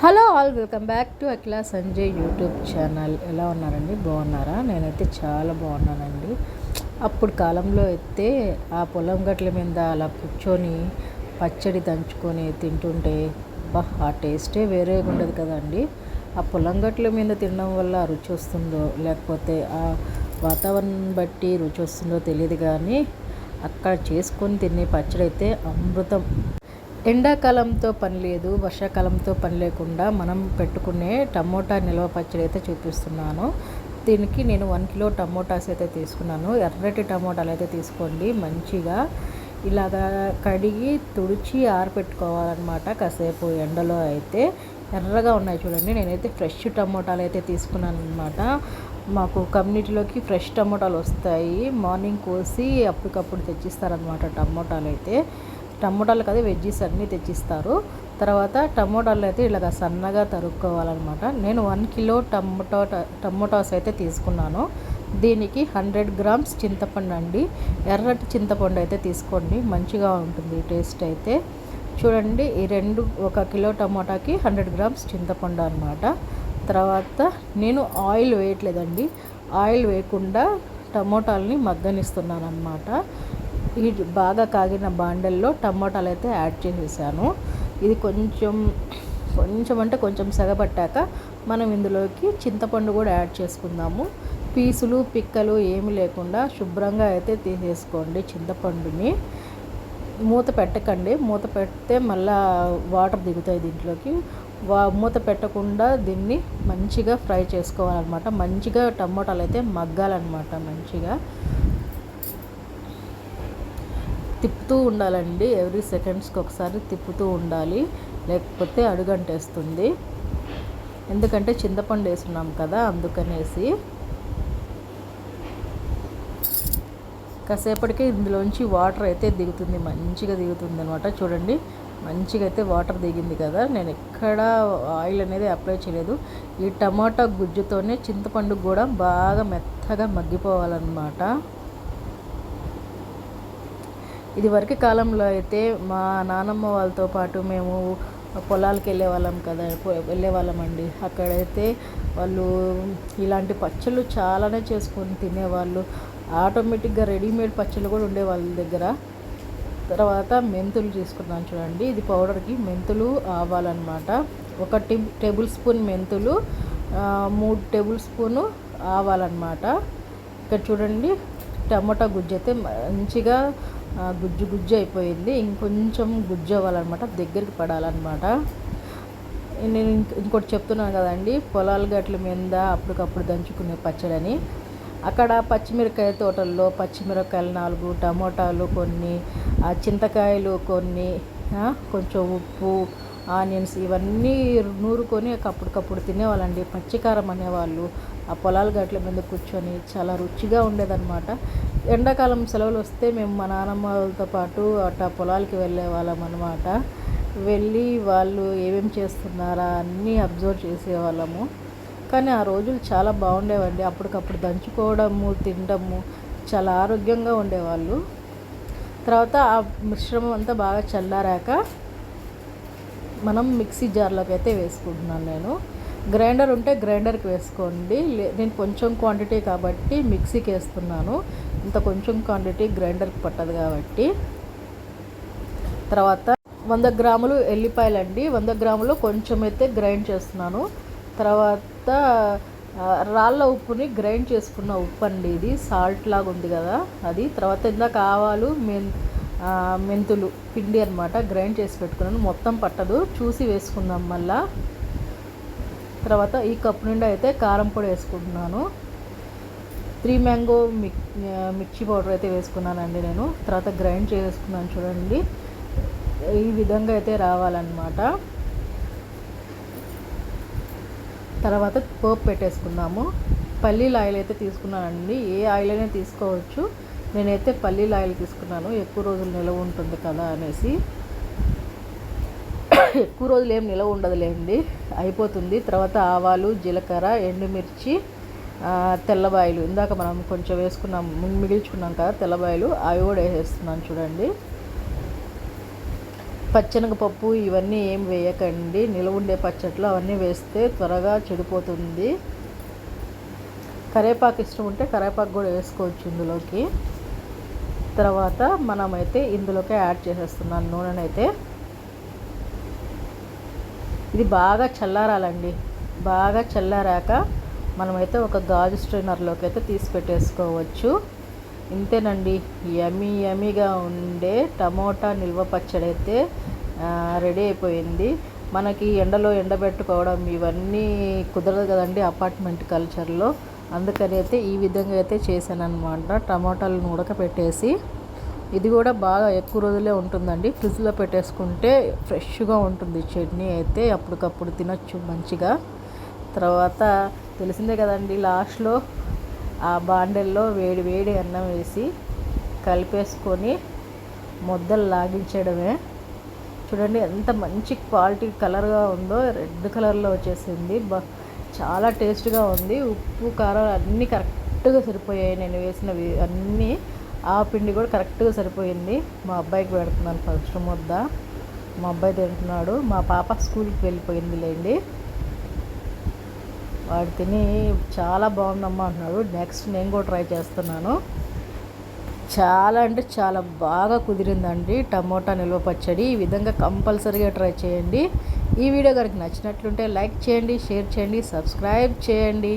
Hello all, welcome back to Akhila Sanjay YouTube channel. ఎలా ఉన్నారండి? బాగున్నారా? నేనైతే చాలా బాగున్నానండి. అప్పుడు కాలంలో అయితే ఆ పొలం గట్ల మీద అలా కూర్చొని పచ్చడి దంచుకొని తింటుంటే ఆ టేస్టే వేరేగా ఉండదు కదండి. ఆ పొలం గట్ల మీద తినడం వల్ల రుచి వస్తుందో లేకపోతే ఆ వాతావరణం బట్టి రుచి వస్తుందో తెలియదు, కానీ అక్కడ చేసుకొని తినే పచ్చడి అయితే అమృతం. ఎండాకాలంతో పని లేదు, వర్షాకాలంతో పని లేకుండా మనం పెట్టుకునే టమోటా నిల్వ పచ్చడి అయితే చూపిస్తున్నాను. దీనికి నేను 1 కిలో టమోటాస్ అయితే తీసుకున్నాను. ఎర్రటి టమోటాలు అయితే తీసుకోండి. మంచిగా ఇలాగా కడిగి తుడిచి ఆరబెట్టుకోవాలన్నమాట. కాసేపు ఎండలో అయితే ఎర్రగా ఉన్నాయి చూడండి. నేనైతే ఫ్రెష్ టమోటాలు అయితే తీసుకున్నాను అనమాట. మాకు కమ్యూనిటీలోకి ఫ్రెష్ టమోటాలు వస్తాయి. మార్నింగ్ కోసి అప్పటికప్పుడు తెచ్చిస్తారనమాట. టమోటాలు కదా, వెజ్జీస్ అన్నీ తెచ్చిస్తారు. తర్వాత టమోటాలు అయితే ఇలాగ సన్నగా తరుక్కోవాలన్నమాట. నేను 1 కిలో టమోటాస్ అయితే తీసుకున్నాను. దీనికి 100 గ్రామ్స్ చింతపండు అండి. ఎర్రటి చింతపండు అయితే తీసుకోండి, మంచిగా ఉంటుంది టేస్ట్ అయితే. చూడండి, ఈ 1 కిలో టమోటాకి 100 గ్రామ్స్ చింతపండు అనమాట. తర్వాత నేను ఆయిల్ వేయట్లేదండి. ఆయిల్ వేయకుండా టమోటాలని మగ్గనిస్తున్నాను అనమాట. ఈ బాగా కాగిన బాండల్లో టమోటాలు అయితే యాడ్ చేసేసాను. ఇది కొంచెం అంటే కొంచెం సగపట్టాక మనం ఇందులోకి చింతపండు కూడా యాడ్ చేసుకుందాము. పీసులు పిక్కలు ఏమి లేకుండా శుభ్రంగా అయితే తీసేసుకోండి చింతపండుని. మూత పెట్టకండి. మూత పెడితే మళ్ళీ వాటర్ దిగుతాయి దీంట్లోకి. మూత పెట్టకుండా దీన్ని మంచిగా ఫ్రై చేసుకోవాలన్నమాట. మంచిగా టమోటాలు అయితే మగ్గాలన్నమాట. మంచిగా తిప్పుతూ ఉండాలండి. ఎవ్రీ సెకండ్స్కి ఒకసారి తిప్పుతూ ఉండాలి, లేకపోతే అడుగంటేస్తుంది. ఎందుకంటే చింతపండు వేస్తున్నాం కదా, అందుకనేసి. కాసేపటికి ఇందులోంచి వాటర్ అయితే దిగుతుంది, మంచిగా దిగుతుంది అనమాట. చూడండి, మంచిగా అయితే వాటర్ దిగింది కదా. నేను ఎక్కడ ఆయిల్ అనేది అప్లై చేయలేదు. ఈ టమాటా గుజ్జుతోనే చింతపండు కూడా బాగా మెత్తగా మగ్గిపోవాలన్నమాట. ఇది వరకు కాలంలో అయితే మా నానమ్మ వాళ్ళతో పాటు మేము పొలాలకు వెళ్ళేవాళ్ళమండి. అక్కడైతే వాళ్ళు ఇలాంటి పచ్చళ్ళు చాలానే చేసుకొని తినేవాళ్ళు. ఆటోమేటిక్గా రెడీమేడ్ పచ్చళ్ళు కూడా ఉండే వాళ్ళ దగ్గర. తర్వాత మెంతులు తీసుకున్నాను చూడండి. ఇది పౌడర్కి మెంతులు ఆవాలన్నమాట. 1 టేబుల్ స్పూన్ మెంతులు, 3 టేబుల్ స్పూను ఆవాలన్నమాట. ఇక్కడ చూడండి, టమాటా గుజ్జు అయితే మంచిగా గుజ్జు అయిపోయింది. ఇంకొంచెం గుజ్జు అవ్వాలన్నమాట, దగ్గరికి పడాలన్నమాట. నేను ఇంకోటి చెప్తున్నాను కదండి, పొలాల గట్ల మీద అప్పటికప్పుడు దంచుకునే పచ్చడని. అక్కడ పచ్చిమిరకాయ తోటల్లో పచ్చిమిరకాయలు 4, టమోటాలు కొన్ని, చింతకాయలు కొన్ని, కొంచెం ఉప్పు, ఆనియన్స్ ఇవన్నీ నూరుకొని అప్పటికప్పుడు తినేవాళ్ళండి. పచ్చికారం అనేవాళ్ళు. ఆ పొలాల గట్ల మీద కూర్చొని చాలా రుచిగా ఉండేదన్నమాట. ఎండాకాలం సెలవులు వస్తే మేము మా నాన్నమ్మ వాళ్ళతో పాటు అట్టా పొలాలకి వెళ్ళే వాళ్ళం అనమాట. వెళ్ళి వాళ్ళు ఏమేమి చేస్తున్నారా అన్నీ అబ్జర్వ్ చేసేవాళ్ళము. కానీ ఆ రోజులు చాలా బాగుండేవండి. అప్పటికప్పుడు దంచుకోవడము, తినడము, చాలా ఆరోగ్యంగా ఉండేవాళ్ళు. తర్వాత ఆ మిశ్రమం అంతా బాగా చల్లారాక మనం మిక్సీ జార్లోకి అయితే వేసుకుంటున్నాను నేను. గ్రైండర్ ఉంటే గ్రైండర్కి వేసుకోండి. నేను కొంచెం క్వాంటిటీ కాబట్టి మిక్సీకి వేస్తున్నాను. ఇంత కొంచెం క్వాంటిటీ గ్రైండర్కి పట్టదు కాబట్టి. తర్వాత 100 గ్రాములు ఎల్లిపాయలండి. 100 గ్రాములు కొంచెం అయితే గ్రైండ్ చేస్తున్నాను. తర్వాత రాళ్ళ ఉప్పుని గ్రైండ్ చేసుకున్న ఉప్పు అండి, ఇది సాల్ట్ లాగా ఉంది కదా అది. తర్వాత ఇందాక ఆవాలు, మెంతులు పిండి అనమాట, గ్రైండ్ చేసి పెట్టుకున్నాను. మొత్తం పట్టదు, చూసి వేసుకుందాం మళ్ళా. తర్వాత ఈ కప్పు నిండా అయితే కారం పొడి వేసుకుంటున్నాను. 3 మ్యాంగో మిర్చి పౌడర్ అయితే వేసుకున్నానండి నేను. తర్వాత గ్రైండ్ చేసుకున్నాను చూడండి. ఈ విధంగా అయితే రావాలన్నమాట. తర్వాత పోపు పెట్టేసుకున్నాము. పల్లీల ఆయిల్ అయితే తీసుకున్నానండి. ఏ ఆయిల్ అయినా తీసుకోవచ్చు. నేనైతే పల్లీల ఆయిల్ తీసుకున్నాను, ఎక్కువ రోజులు నిలవ ఉంటుంది కదా అనేసి. ఎక్కువ రోజులు ఏం నిలవ ఉండదులేండి, అయిపోతుంది. తర్వాత ఆవాలు, జీలకర్ర, ఎండుమిర్చి, తెల్లబాయలు ఇందాక మనం కొంచెం వేసుకున్నాం, మిగిల్చుకున్నాం కదా తెల్లబాయలు, అవి కూడా వేసేస్తున్నాను చూడండి. పచ్చెనగపప్పు ఇవన్నీ ఏం వేయకండి. నిలవ ఉండే పచ్చట్లో అవన్నీ వేస్తే త్వరగా చెడిపోతుంది. కరివేపాకు ఇష్టం ఉంటే కరివేపాకు కూడా వేసుకోవచ్చు ఇందులోకి. తర్వాత మనమైతే ఇందులోకి యాడ్ చేసేస్తున్నాను నూనెనైతే. ఇది బాగా చల్లారాలండి. బాగా చల్లారాక మనమైతే ఒక గాజు స్ట్రైనర్లోకి అయితే తీసి పెట్టేసుకోవచ్చు. ఇంతేనండి, యమీగా ఉండే టమోటా నిల్వ పచ్చడి అయితే రెడీ అయిపోయింది. మనకి ఎండలో ఎండబెట్టుకోవడం ఇవన్నీ కుదరదు కదండి అపార్ట్మెంట్ కల్చర్లో. అందుకని అయితే ఈ విధంగా అయితే చేశాను అనమాట. టమోటాలను ఉడకపెట్టేసి, ఇది కూడా బాగా ఎక్కువ రోజులే ఉంటుందండి. ఫ్రిడ్జ్లో పెట్టేసుకుంటే ఫ్రెష్గా ఉంటుంది చట్నీ అయితే, అప్పటికప్పుడు తినొచ్చు మంచిగా. తర్వాత తెలిసిందే కదండి, లాస్ట్లో ఆ బాండెల్లో వేడి వేడి అన్నం వేసి కలిపేసుకొని ముద్దలు లాగించడమే. చూడండి ఎంత మంచి క్వాలిటీ కలర్గా ఉందో, రెడ్ కలర్లో వచ్చేసింది. చాలా టేస్ట్గా ఉంది. ఉప్పు కారం అన్నీ కరెక్ట్గా సరిపోయాయి. నేను వేసినవి అన్నీ, ఆ పిండి కూడా కరెక్ట్గా సరిపోయింది. మా అబ్బాయికి పెడుతున్నాను ఫస్ట్ ముద్ద. మా అబ్బాయి తింటున్నాడు. మా పాప స్కూల్కి వెళ్ళిపోయింది లేండి. వాడు తిని చాలా బాగుందమ్మా అంటున్నాడు. నెక్స్ట్ నేను కూడా ట్రై చేస్తున్నాను. చాలా అంటే చాలా బాగా కుదిరిందండి టమోటా నిల్వ పచ్చడి. ఈ విధంగా కంపల్సరీగా ట్రై చేయండి. ఈ వీడియో కనుక నచ్చినట్లుంటే లైక్ చేయండి, షేర్ చేయండి, సబ్స్క్రైబ్ చేయండి.